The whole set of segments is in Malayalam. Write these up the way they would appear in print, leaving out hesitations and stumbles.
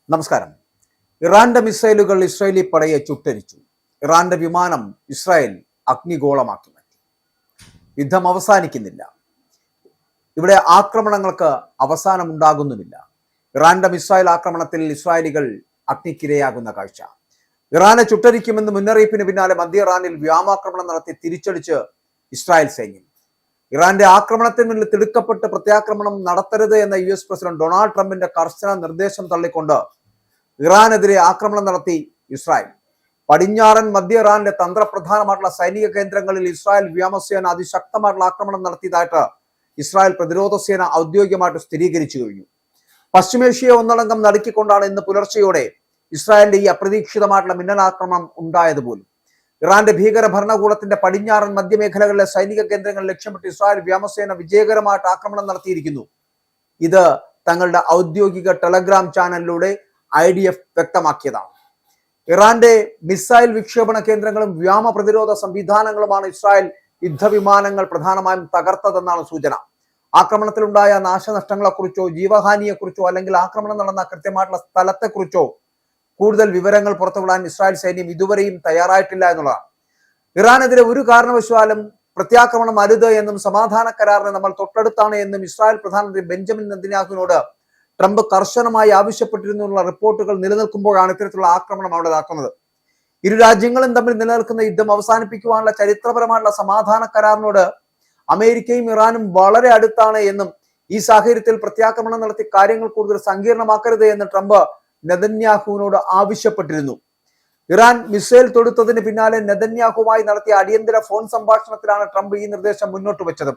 നമസ്കാരം. ഇറാന്റെ മിസൈലുകൾ ഇസ്രായേലി പടയെ ചുട്ടരിച്ചു. ഇറാന്റെ വിമാനം ഇസ്രായേൽ അഗ്നിഗോളമാക്കി മാറ്റി. യുദ്ധം അവസാനിക്കുന്നില്ല. ഇവിടെ ആക്രമണങ്ങൾക്ക് അവസാനമുണ്ടാകുന്നുമില്ല. ഇറാന്റെ മിസൈൽ ആക്രമണത്തിൽ ഇസ്രായേലികൾ അഗ്നിക്കിരയാകുന്ന കാഴ്ച. ഇറാനെ ചുട്ടരിക്കുമെന്ന് മുന്നറിയിപ്പിന് പിന്നാലെ മധ്യ ഇറാനിൽ വ്യോമാക്രമണം നടത്തി തിരിച്ചടിച്ച് ഇസ്രായേൽ സൈന്യം. ഇറാന്റെ ആക്രമണത്തിന് മുന്നിൽ തിടുക്കപ്പെട്ട് പ്രത്യാക്രമണം നടത്തരുത് എന്ന US പ്രസിഡന്റ് ഡൊണാൾഡ് ട്രംപിന്റെ കർശന നിർദ്ദേശം തള്ളിക്കൊണ്ട് ഇറാനെതിരെ ആക്രമണം നടത്തി ഇസ്രായേൽ. പടിഞ്ഞാറൻ മധ്യ ഇറാനിലെ തന്ത്രപ്രധാനമായിട്ടുള്ള സൈനിക കേന്ദ്രങ്ങളിൽ ഇസ്രായേൽ വ്യോമസേന അതിശക്തമായിട്ടുള്ള ആക്രമണം നടത്തിയതായിട്ട് ഇസ്രായേൽ പ്രതിരോധ സേന ഔദ്യോഗികമായിട്ട് സ്ഥിരീകരിച്ചു കഴിഞ്ഞു. പശ്ചിമേഷ്യയെ ഒന്നടങ്കം നടുക്കിക്കൊണ്ടാണ് ഇന്ന് പുലർച്ചെയോടെ ഇസ്രായേലിന്റെ ഈ അപ്രതീക്ഷിതമായിട്ടുള്ള മിന്നലാക്രമണം ഉണ്ടായത് പോലും. ഇറാന്റെ ഭീകര ഭരണകൂടത്തിന്റെ പടിഞ്ഞാറൻ മധ്യമേഖലകളിലെ സൈനിക കേന്ദ്രങ്ങൾ ലക്ഷ്യമിട്ട് ഇസ്രായേൽ വ്യോമസേന വിജയകരമായിട്ട് ആക്രമണം നടത്തിയിരിക്കുന്നു. ഇത് തങ്ങളുടെ ഔദ്യോഗിക ടെലഗ്രാം ചാനലിലൂടെ IDF വ്യക്തമാക്കിയതാണ്. ഇറാന്റെ മിസൈൽ വിക്ഷേപണ കേന്ദ്രങ്ങളും വ്യോമ പ്രതിരോധ സംവിധാനങ്ങളുമാണ് ഇസ്രായേൽ യുദ്ധവിമാനങ്ങൾ പ്രധാനമായും തകർത്തതെന്നാണ് സൂചന. ആക്രമണത്തിലുണ്ടായ നാശനഷ്ടങ്ങളെക്കുറിച്ചോ ജീവഹാനിയെക്കുറിച്ചോ അല്ലെങ്കിൽ ആക്രമണം നടന്ന കൃത്യമായിട്ടുള്ള സ്ഥലത്തെക്കുറിച്ചോ കൂടുതൽ വിവരങ്ങൾ പുറത്തുവിടാൻ ഇസ്രായേൽ സൈന്യം ഇതുവരെയും തയ്യാറായിട്ടില്ല എന്നുള്ളതാണ്. ഇറാനെതിരെ ഒരു കാരണവശാലും പ്രത്യാക്രമണം അരുത് എന്നും സമാധാന കരാറിന് നമ്മൾ തൊട്ടടുത്താണ് എന്നും ഇസ്രായേൽ പ്രധാനമന്ത്രി ബെഞ്ചമിൻ നെതന്യാഹുവിനോട് ട്രംപ് കർശനമായി ആവശ്യപ്പെട്ടിരുന്നുള്ള റിപ്പോർട്ടുകൾ നിലനിൽക്കുമ്പോഴാണ് ഇത്തരത്തിലുള്ള ആക്രമണം അവിടെ നടക്കുന്നത്. ഇരു രാജ്യങ്ങളും തമ്മിൽ നിലനിൽക്കുന്ന യുദ്ധം അവസാനിപ്പിക്കുവാനുള്ള ചരിത്രപരമായിട്ടുള്ള സമാധാന കരാറിനോട് അമേരിക്കയും ഇറാനും വളരെ അടുത്താണ് എന്നും ഈ സാഹചര്യത്തിൽ പ്രത്യാക്രമണം നടത്തി കാര്യങ്ങൾ കൂടുതൽ സങ്കീർണമാക്കരുത് എന്ന് ട്രംപ് നെതന്യാഹുവിനോട് ആവശ്യപ്പെട്ടിരുന്നു. ഇറാൻ മിസൈൽ തൊടുത്തതിന് പിന്നാലെ നെതന്യാഹുവുമായി നടത്തിയ അടിയന്തര ഫോൺ സംഭാഷണത്തിലാണ് ട്രംപ് ഈ നിർദ്ദേശം മുന്നോട്ട് വെച്ചത്.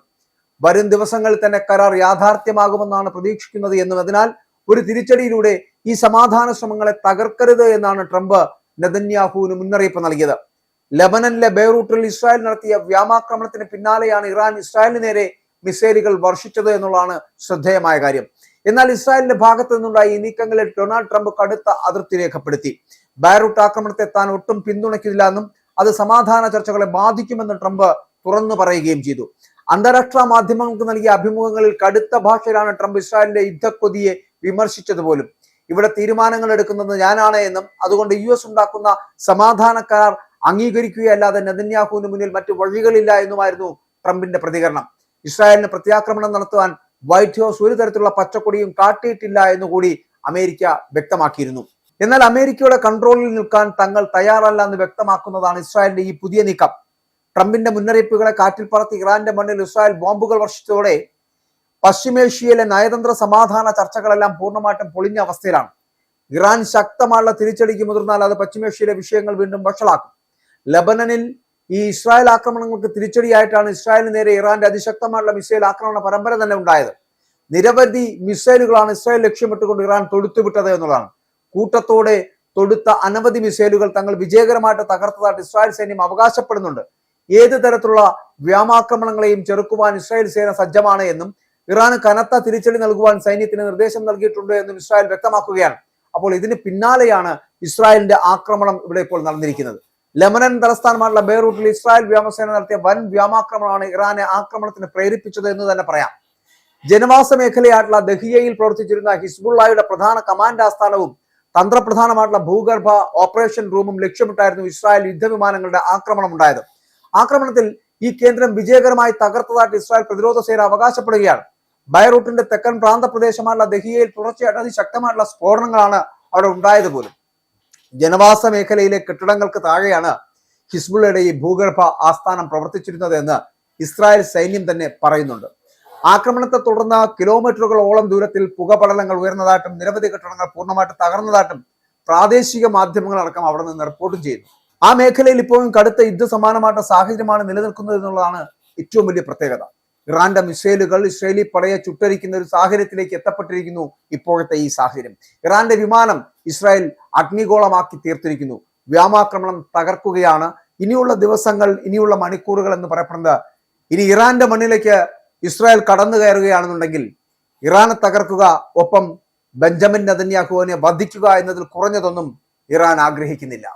വരും ദിവസങ്ങളിൽ തന്നെ കരാർ യാഥാർത്ഥ്യമാകുമെന്നാണ് പ്രതീക്ഷിക്കുന്നത് എന്നും അതിനാൽ ഒരു തിരിച്ചടിയിലൂടെ ഈ സമാധാന ശ്രമങ്ങളെ തകർക്കരുത് എന്നാണ് ട്രംപ് നെതന്യാഹുവിന് മുന്നറിയിപ്പ് നൽകിയത്. ലെബനനിലെ ബെയ്റൂട്ടിൽ ഇസ്രായേൽ നടത്തിയ വ്യോമാക്രമണത്തിന് പിന്നാലെയാണ് ഇറാൻ ഇസ്രായേലിന് നേരെ മിസൈലുകൾ വർഷിച്ചത് എന്നുള്ളതാണ് ശ്രദ്ധേയമായ കാര്യം. എന്നാൽ ഇസ്രായേലിന്റെ ഭാഗത്തു നിന്നുണ്ടായ ഈ നീക്കങ്ങളിൽ ഡൊണാൾഡ് ട്രംപ് കടുത്ത അതൃപ്തി രേഖപ്പെടുത്തി. ബെയ്റൂട്ട് ആക്രമണത്തെ താൻ ഒട്ടും പിന്തുണയ്ക്കില്ല എന്നും അത് സമാധാന ചർച്ചകളെ ബാധിക്കുമെന്ന് ട്രംപ് തുറന്നു പറയുകയും ചെയ്തു. അന്താരാഷ്ട്ര മാധ്യമങ്ങൾക്ക് നൽകിയ അഭിമുഖങ്ങളിൽ കടുത്ത ഭാഷയിലാണ് ട്രംപ് ഇസ്രായേലിന്റെ യുദ്ധക്കൊതിയെ വിമർശിച്ചത് പോലും. ഇവിടെ തീരുമാനങ്ങൾ എടുക്കുന്നത് ഞാനാണ് എന്നും അതുകൊണ്ട് US ഉണ്ടാക്കുന്ന സമാധാന കരാർ അംഗീകരിക്കുകയല്ലാതെ നെതന്യാഹുവിന് മുന്നിൽ മറ്റു വഴികളില്ല എന്നുമായിരുന്നു ട്രംപിന്റെ പ്രതികരണം. ഇസ്രായേലിന് പ്രത്യാക്രമണം നടത്തുവാൻ വൈറ്റ് ഹൗസ് ഒരു തരത്തിലുള്ള പച്ചക്കൊടിയും കാട്ടിയിട്ടില്ല എന്നുകൂടി അമേരിക്ക വ്യക്തമാക്കിയിരുന്നു. എന്നാൽ അമേരിക്കയുടെ കൺട്രോളിൽ നിൽക്കാൻ തങ്ങൾ തയ്യാറല്ല എന്ന് വ്യക്തമാക്കുന്നതാണ് ഇസ്രായേലിന്റെ ഈ പുതിയ നീക്കം. ട്രംപിന്റെ മുന്നറിയിപ്പുകളെ കാറ്റിൽ പറത്തി ഇറാന്റെ മണ്ണിൽ ഇസ്രായേൽ ബോംബുകൾ വർഷിച്ചതോടെ പശ്ചിമേഷ്യയിലെ നയതന്ത്ര സമാധാന ചർച്ചകളെല്ലാം പൂർണ്ണമായിട്ടും പൊളിഞ്ഞ അവസ്ഥയിലാണ്. ഇറാൻ ശക്തമായുള്ള തിരിച്ചടിക്ക് മുതിർന്നാൽ അത് പശ്ചിമേഷ്യയിലെ വിഷയങ്ങൾ വീണ്ടും വഷളാക്കും. ലബനനിൽ ഈ ഇസ്രായേൽ ആക്രമണങ്ങൾക്ക് തിരിച്ചടിയായിട്ടാണ് ഇസ്രായേലിന് നേരെ ഇറാന്റെ അതിശക്തമായുള്ള മിസൈൽ ആക്രമണ പരമ്പര തന്നെ ഉണ്ടായത്. നിരവധി മിസൈലുകളാണ് ഇസ്രായേൽ ലക്ഷ്യമിട്ടുകൊണ്ട് ഇറാൻ തൊടുത്തുവിട്ടത് എന്നുള്ളതാണ്. കൂട്ടത്തോടെ തൊടുത്ത അനവധി മിസൈലുകൾ തങ്ങൾ വിജയകരമായിട്ട് തകർത്തതായിട്ട് ഇസ്രായേൽ സൈന്യം അവകാശപ്പെടുന്നുണ്ട്. ഏത് തരത്തിലുള്ള വ്യോമാക്രമണങ്ങളെയും ചെറുക്കുവാൻ ഇസ്രായേൽ സേന സജ്ജമാണ് എന്നും ഇറാന് കനത്ത തിരിച്ചടി നൽകുവാൻ സൈന്യത്തിന് നിർദ്ദേശം നൽകിയിട്ടുണ്ട് എന്നും ഇസ്രായേൽ വ്യക്തമാക്കുകയാണ്. അപ്പോൾ ഇതിന് പിന്നാലെയാണ് ഇസ്രായേലിന്റെ ആക്രമണം ഇവിടെ ഇപ്പോൾ നടന്നിരിക്കുന്നത്. ലെബനൻ തലസ്ഥാനമായിട്ടുള്ള ബെയ്റൂട്ടിൽ ഇസ്രായേൽ വ്യോമസേന നടത്തിയ വൻ വ്യോമാക്രമണമാണ് ഇറാനെ ആക്രമണത്തിന് പ്രേരിപ്പിച്ചത് എന്ന് തന്നെ പറയാം. ജനവാസ മേഖലയായിട്ടുള്ള ദഹിയയിൽ പ്രവർത്തിച്ചിരുന്ന ഹിസ്ബുള്ളയുടെ പ്രധാന കമാൻഡ് ആസ്ഥാനവും തന്ത്രപ്രധാനമായിട്ടുള്ള ഭൂഗർഭ ഓപ്പറേഷൻ റൂമും ലക്ഷ്യമിട്ടായിരുന്നു ഇസ്രായേൽ യുദ്ധവിമാനങ്ങളുടെ ആക്രമണം ഉണ്ടായത്. ആക്രമണത്തിൽ ഈ കേന്ദ്രം വിജയകരമായി തകർത്തതായിട്ട് ഇസ്രായേൽ പ്രതിരോധ സേന അവകാശപ്പെടുകയാണ്. ബെയ്റൂട്ടിന്റെ തെക്കൻ പ്രാന്തപ്രദേശമായിട്ടുള്ള ദഹിയയിൽ തുടർച്ചയായിട്ട് അതിശക്തമായിട്ടുള്ള സ്ഫോടനങ്ങളാണ് അവിടെ ഉണ്ടായത് പോലും. ജനവാസ മേഖലയിലെ കെട്ടിടങ്ങൾക്ക് താഴെയാണ് ഹിസ്ബുള്ളയുടെ ഈ ഭൂഗർഭ ആസ്ഥാനം പ്രവർത്തിച്ചിരുന്നത് എന്ന് ഇസ്രായേൽ സൈന്യം തന്നെ പറയുന്നുണ്ട്. ആക്രമണത്തെ തുടർന്ന് കിലോമീറ്ററുകളോളം ദൂരത്തിൽ പുകപടലങ്ങൾ ഉയർന്നതായിട്ടും നിരവധി കെട്ടിടങ്ങൾ പൂർണ്ണമായിട്ട് തകർന്നതായിട്ടും പ്രാദേശിക മാധ്യമങ്ങളടക്കം അവിടെ നിന്ന് റിപ്പോർട്ടും ചെയ്യുന്നു. ആ മേഖലയിൽ ഇപ്പോഴും കടുത്ത യുദ്ധ സമാനമായിട്ടുള്ള സാഹചര്യമാണ് നിലനിൽക്കുന്നത് എന്നുള്ളതാണ് ഏറ്റവും വലിയ പ്രത്യേകത. ഇറാന്റെ മിസൈലുകൾ ഇസ്രായേലി പടയെ ചുട്ടരിക്കുന്ന ഒരു സാഹചര്യത്തിലേക്ക് എത്തപ്പെട്ടിരിക്കുന്നു ഇപ്പോഴത്തെ ഈ സാഹചര്യം. ഇറാന്റെ വിമാനം ഇസ്രായേൽ അഗ്നിഗോളമാക്കി തീർത്തിരിക്കുന്നു. വ്യോമാക്രമണം തകർക്കുകയാണ്. ഇനിയുള്ള ദിവസങ്ങൾ, ഇനിയുള്ള മണിക്കൂറുകൾ എന്ന് പറയപ്പെടുന്നത് ഇനി ഇറാന്റെ മണ്ണിലേക്ക് ഇസ്രായേൽ കടന്നു കയറുകയാണെന്നുണ്ടെങ്കിൽ ഇറാനെ തകർക്കുക, ഒപ്പം ബെഞ്ചമിൻ നെതന്യാഹുവിനെ വധിക്കുക എന്നതിൽ കുറഞ്ഞതൊന്നും ഇറാൻ ആഗ്രഹിക്കുന്നില്ല.